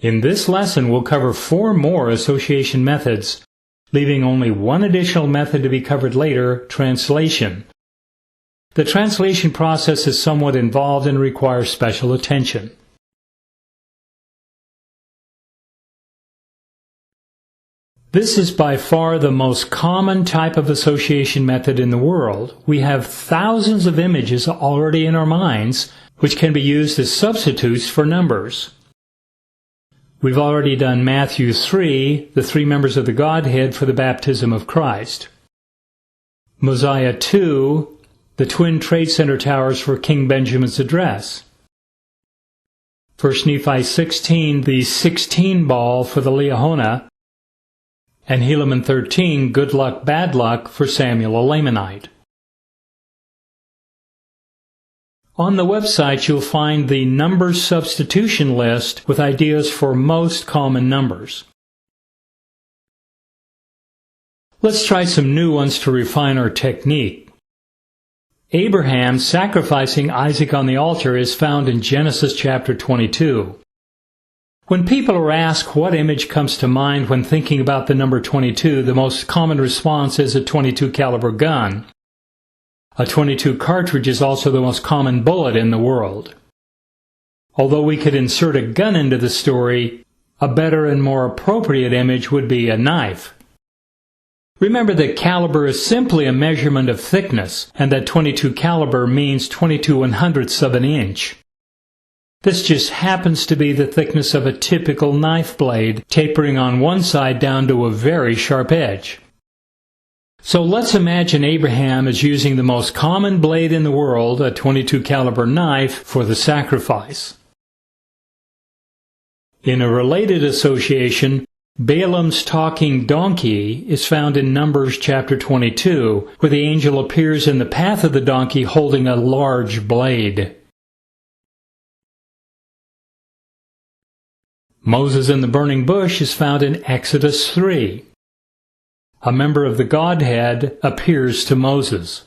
In this lesson, we'll cover 4 more association methods, leaving only one additional method to be covered later, translation. The translation process is somewhat involved and requires special attention. This is by far the most common type of association method in the world. We have thousands of images already in our minds, which can be used as substitutes for numbers. We've already done Matthew 3, the 3 members of the Godhead for the baptism of Christ. Mosiah 2, the twin trade center towers for King Benjamin's address. 1 Nephi 16, the 16 ball for the Liahona. And Helaman 13, good luck, bad luck for Samuel a Lamanite. On the website, you'll find the numbers substitution list with ideas for most common numbers. Let's try some new ones to refine our technique. Abraham sacrificing Isaac on the altar is found in Genesis chapter 22. When people are asked what image comes to mind when thinking about the number 22, the most common response is a .22 caliber gun. A .22 cartridge is also the most common bullet in the world. Although we could insert a gun into the story, a better and more appropriate image would be a knife. Remember that caliber is simply a measurement of thickness, and that .22 caliber means 22/100ths of an inch. This just happens to be the thickness of a typical knife blade, tapering on one side down to a very sharp edge. So let's imagine Abraham is using the most common blade in the world, a .22 caliber knife, for the sacrifice. In a related association, Balaam's talking donkey is found in Numbers chapter 22, where the angel appears in the path of the donkey holding a large blade. Moses in the burning bush is found in Exodus 3. A member of the Godhead appears to Moses.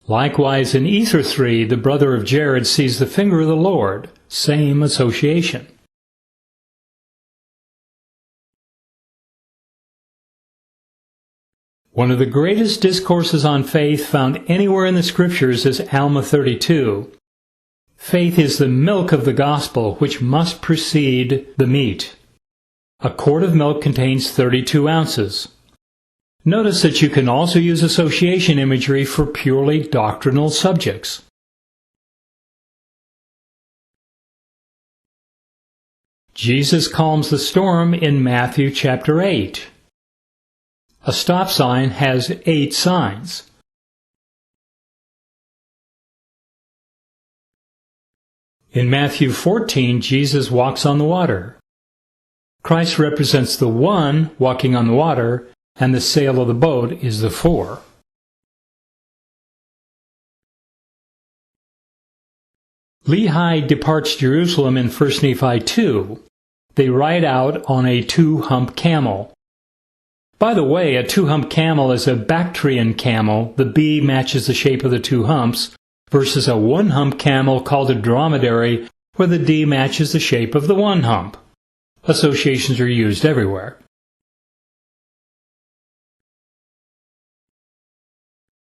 Likewise, in Ether 3, the brother of Jared sees the finger of the Lord. Same association. One of the greatest discourses on faith found anywhere in the Scriptures is Alma 32. Faith is the milk of the gospel, which must precede the meat. A quart of milk contains 32 ounces. Notice that you can also use association imagery for purely doctrinal subjects. Jesus calms the storm in Matthew chapter 8. A stop sign has 8 signs. In Matthew 14, Jesus walks on the water. Christ represents the 1 walking on the water, and the sail of the boat is the 4. Lehi departs Jerusalem in 1 Nephi 2. They ride out on a 2-hump camel. By the way, a 2-hump camel is a Bactrian camel. The B matches the shape of the 2 humps, versus a 1-hump camel called a dromedary, where the D matches the shape of the 1 hump. Associations are used everywhere.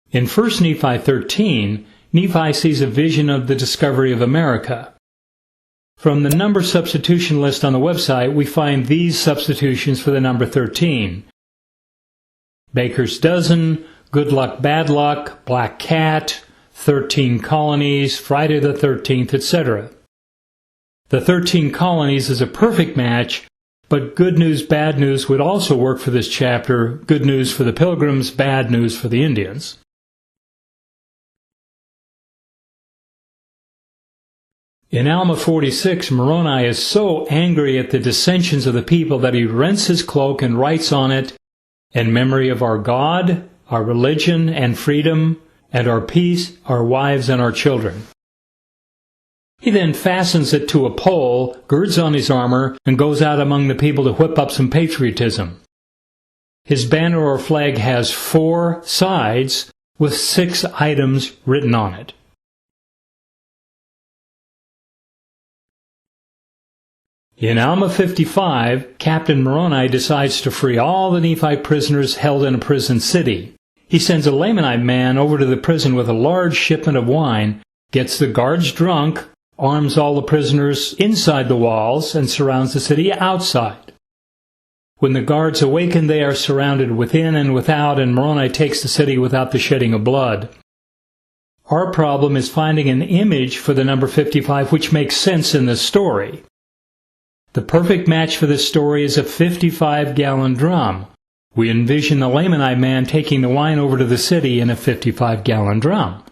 In 1 Nephi 13, Nephi sees a vision of the discovery of America. From the number substitution list on the website, we find these substitutions for the number 13. Baker's dozen, good luck, bad luck, black cat, 13 colonies, Friday the 13th, etc. The 13 colonies is a perfect match, but good news, bad news would also work for this chapter. Good news for the Pilgrims, bad news for the Indians. In Alma 46, Moroni is so angry at the dissensions of the people that he rents his cloak and writes on it, "In memory of our God, our religion and freedom, and our peace, our wives, and our children." He then fastens it to a pole, girds on his armor, and goes out among the people to whip up some patriotism. His banner or flag has 4 sides with 6 items written on it. In Alma 55, Captain Moroni decides to free all the Nephite prisoners held in a prison city. He sends a Lamanite man over to the prison with a large shipment of wine, gets the guards drunk, arms all the prisoners inside the walls, and surrounds the city outside. When the guards awaken, they are surrounded within and without, and Moroni takes the city without the shedding of blood. Our problem is finding an image for the number 55 which makes sense in this story. The perfect match for this story is a 55-gallon drum. We envision the Lamanite man taking the wine over to the city in a 55-gallon drum.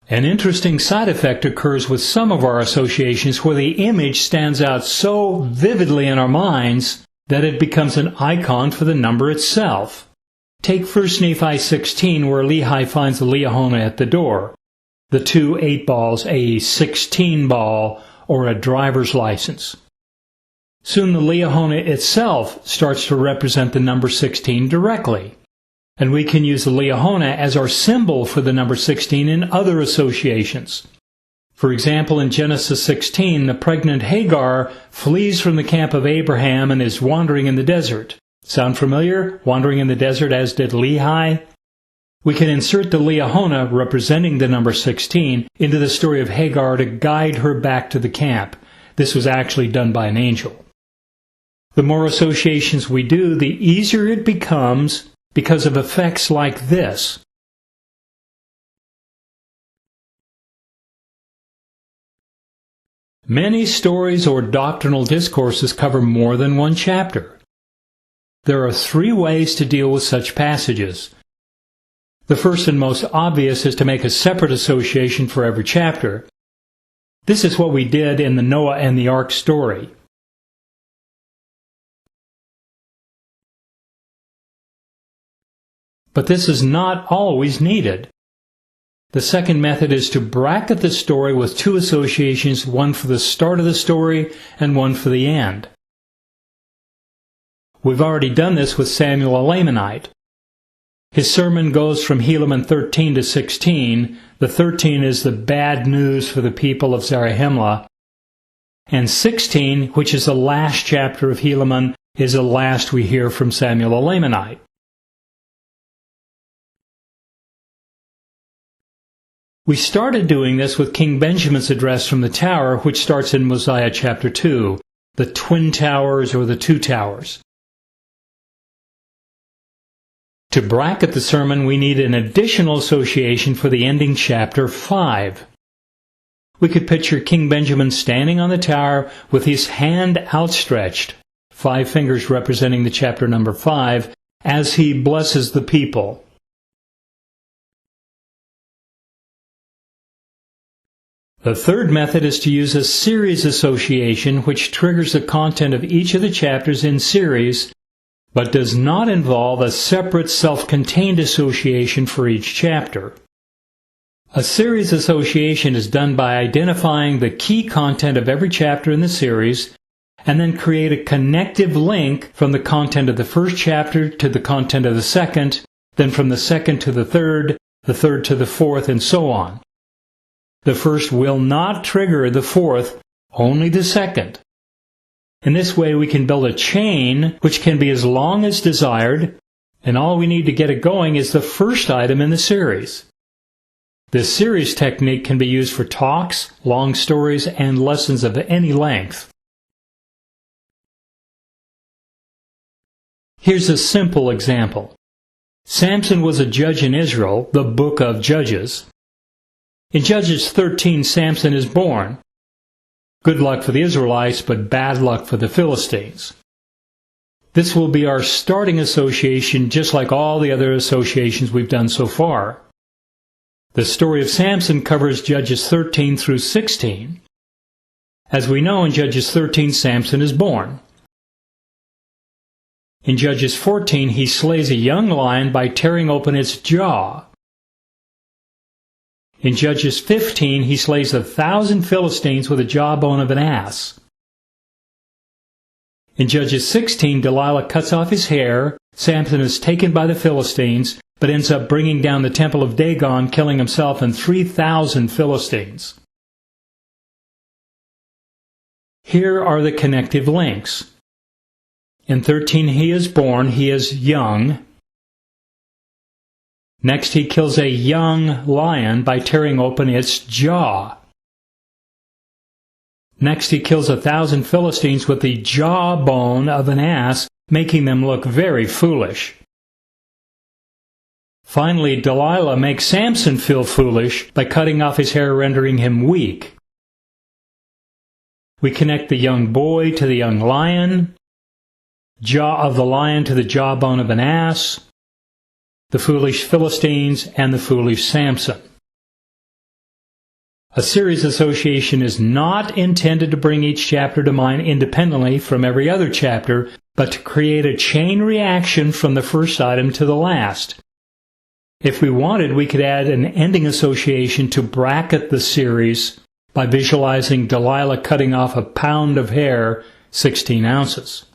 An interesting side effect occurs with some of our associations where the image stands out so vividly in our minds that it becomes an icon for the number itself. Take 1 Nephi 16, where Lehi finds the Liahona at the door. The two 8-balls, a 16-ball, or a driver's license. Soon the Liahona itself starts to represent the number 16 directly, and we can use the Liahona as our symbol for the number 16 in other associations. For example, in Genesis 16, the pregnant Hagar flees from the camp of Abraham and is wandering in the desert. Sound familiar? Wandering in the desert, as did Lehi? We can insert the Liahona, representing the number 16, into the story of Hagar to guide her back to the camp. This was actually done by an angel. The more associations we do, the easier it becomes because of effects like this. Many stories or doctrinal discourses cover more than one chapter. There are 3 ways to deal with such passages. The first and most obvious is to make a separate association for every chapter. This is what we did in the Noah and the Ark story. But this is not always needed. The second method is to bracket the story with 2 associations, one for the start of the story and one for the end. We've already done this with Samuel a Lamanite. His sermon goes from Helaman 13 to 16. The 13 is the bad news for the people of Zarahemla. And 16, which is the last chapter of Helaman, is the last we hear from Samuel a Lamanite. We started doing this with King Benjamin's address from the tower, which starts in Mosiah chapter 2, the twin towers or the 2 towers. To bracket the sermon, we need an additional association for the ending chapter 5. We could picture King Benjamin standing on the tower with his hand outstretched, 5 fingers representing the chapter number 5, as he blesses the people. The third method is to use a series association which triggers the content of each of the chapters in series, but does not involve a separate self-contained association for each chapter. A series association is done by identifying the key content of every chapter in the series, and then create a connective link from the content of the first chapter to the content of the second, then from the second to the third to the fourth, and so on. The first will not trigger the fourth, only the second. In this way, we can build a chain which can be as long as desired, and all we need to get it going is the first item in the series. This series technique can be used for talks, long stories, and lessons of any length. Here's a simple example. Samson was a judge in Israel, the book of Judges. In Judges 13, Samson is born. Good luck for the Israelites, but bad luck for the Philistines. This will be our starting association, just like all the other associations we've done so far. The story of Samson covers Judges 13 through 16. As we know, in Judges 13, Samson is born. In Judges 14, he slays a young lion by tearing open its jaw. In Judges 15, he slays 1,000 Philistines with the jawbone of an ass. In Judges 16, Delilah cuts off his hair, Samson is taken by the Philistines, but ends up bringing down the temple of Dagon, killing himself and 3,000 Philistines. Here are the connective links. In 13, he is born, he is young. Next, he kills a young lion by tearing open its jaw. Next, he kills 1,000 Philistines with the jawbone of an ass, making them look very foolish. Finally, Delilah makes Samson feel foolish by cutting off his hair, rendering him weak. We connect the young boy to the young lion, jaw of the lion to the jawbone of an ass, the foolish Philistines, and the foolish Samson. A series association is not intended to bring each chapter to mind independently from every other chapter, but to create a chain reaction from the first item to the last. If we wanted, we could add an ending association to bracket the series by visualizing Delilah cutting off a pound of hair, 16 ounces.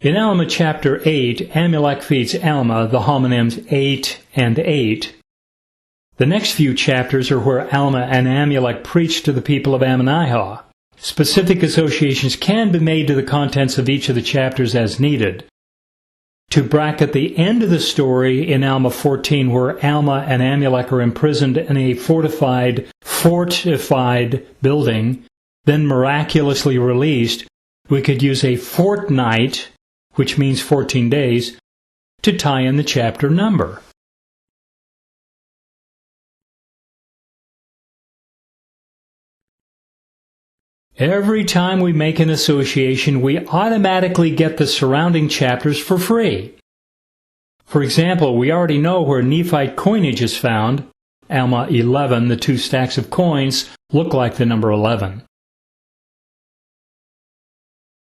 In Alma chapter 8, Amulek feeds Alma the homonyms 8 and 8. The next few chapters are where Alma and Amulek preach to the people of Ammonihah. Specific associations can be made to the contents of each of the chapters as needed. To bracket the end of the story in Alma 14, where Alma and Amulek are imprisoned in a fortified building, then miraculously released, we could use a fortnight, which means 14 days, to tie in the chapter number. Every time we make an association, we automatically get the surrounding chapters for free. For example, we already know where Nephite coinage is found. Alma 11, the 2 stacks of coins look like the number 11.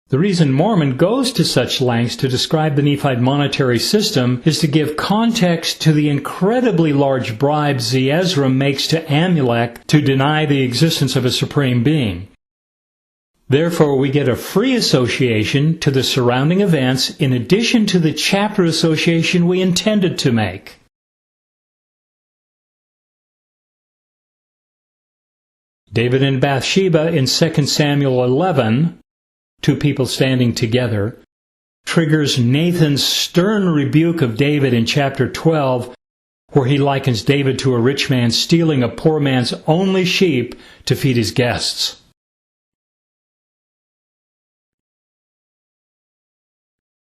The reason Mormon goes to such lengths to describe the Nephite monetary system is to give context to the incredibly large bribes Ezra makes to Amulek to deny the existence of a supreme being. Therefore, we get a free association to the surrounding events in addition to the chapter association we intended to make. David and Bathsheba in 2 Samuel 11, 2 people standing together, triggers Nathan's stern rebuke of David in chapter 12, where he likens David to a rich man stealing a poor man's only sheep to feed his guests.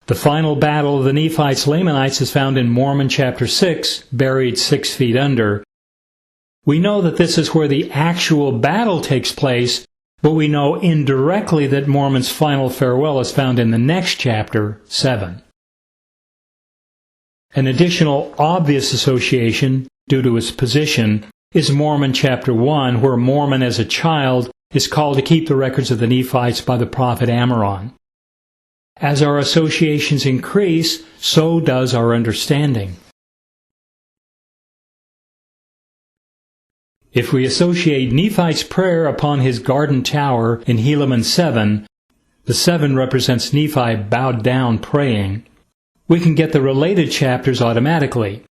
The final battle of the Nephites-Lamanites is found in Mormon chapter 6, buried 6 feet under. We know that this is where the actual battle takes place, but we know indirectly that Mormon's final farewell is found in the next chapter, 7. An additional obvious association, due to its position, is Mormon chapter 1, where Mormon as a child is called to keep the records of the Nephites by the prophet Ammoron. As our associations increase, so does our understanding. If we associate Nephi's prayer upon his garden tower in Helaman 7, the 7 represents Nephi bowed down praying, we can get the related chapters automatically.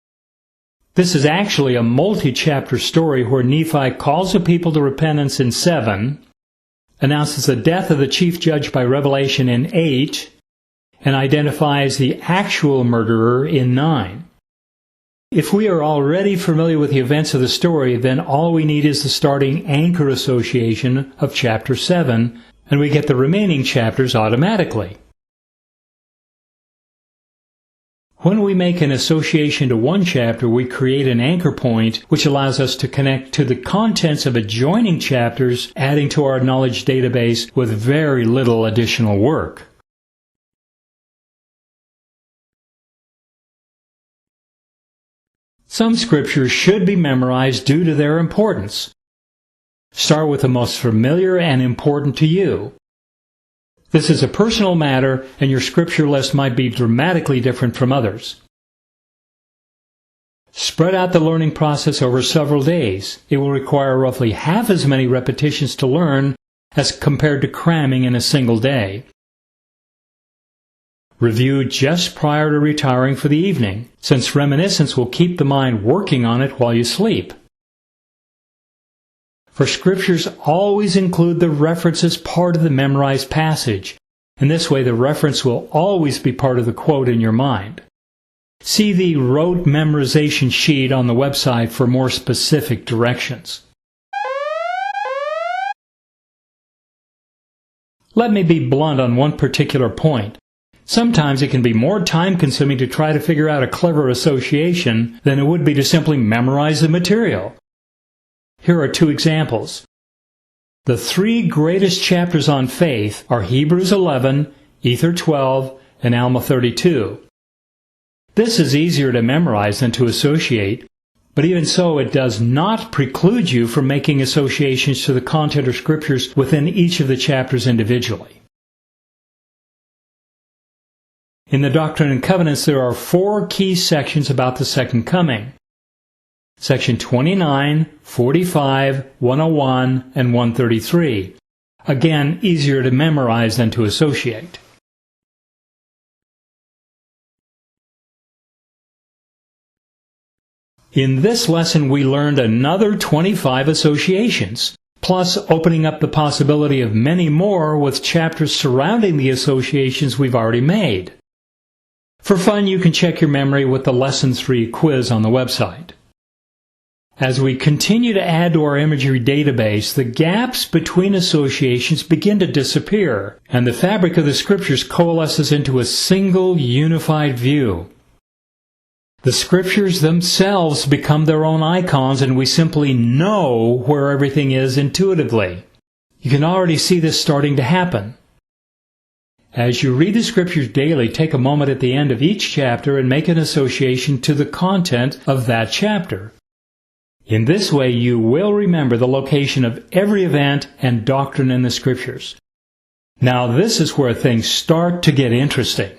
This is actually a multi-chapter story where Nephi calls the people to repentance in 7, announces the death of the chief judge by revelation in 8, and identifies the actual murderer in 9. If we are already familiar with the events of the story, then all we need is the starting anchor association of chapter 7, and we get the remaining chapters automatically. When we make an association to one chapter, we create an anchor point which allows us to connect to the contents of adjoining chapters, adding to our knowledge database with very little additional work. Some scriptures should be memorized due to their importance. Start with the most familiar and important to you. This is a personal matter, and your scripture list might be dramatically different from others. Spread out the learning process over several days. It will require roughly half as many repetitions to learn as compared to cramming in a single day. Review just prior to retiring for the evening, since reminiscence will keep the mind working on it while you sleep. For scriptures, always include the reference as part of the memorized passage, and this way the reference will always be part of the quote in your mind. See the rote memorization sheet on the website for more specific directions. Let me be blunt on one particular point. Sometimes it can be more time-consuming to try to figure out a clever association than it would be to simply memorize the material. Here are two examples. The three greatest chapters on faith are Hebrews 11, Ether 12, and Alma 32. This is easier to memorize than to associate, but even so, it does not preclude you from making associations to the content or scriptures within each of the chapters individually. In the Doctrine and Covenants, there are 4 key sections about the Second Coming. Section 29, 45, 101, and 133. Again, easier to memorize than to associate. In this lesson, we learned another 25 associations, plus opening up the possibility of many more with chapters surrounding the associations we've already made. For fun, you can check your memory with the Lesson 3 quiz on the website. As we continue to add to our imagery database, the gaps between associations begin to disappear, and the fabric of the Scriptures coalesces into a single unified view. The Scriptures themselves become their own icons, and we simply know where everything is intuitively. You can already see this starting to happen. As you read the Scriptures daily, take a moment at the end of each chapter and make an association to the content of that chapter. In this way, you will remember the location of every event and doctrine in the Scriptures. Now, this is where things start to get interesting.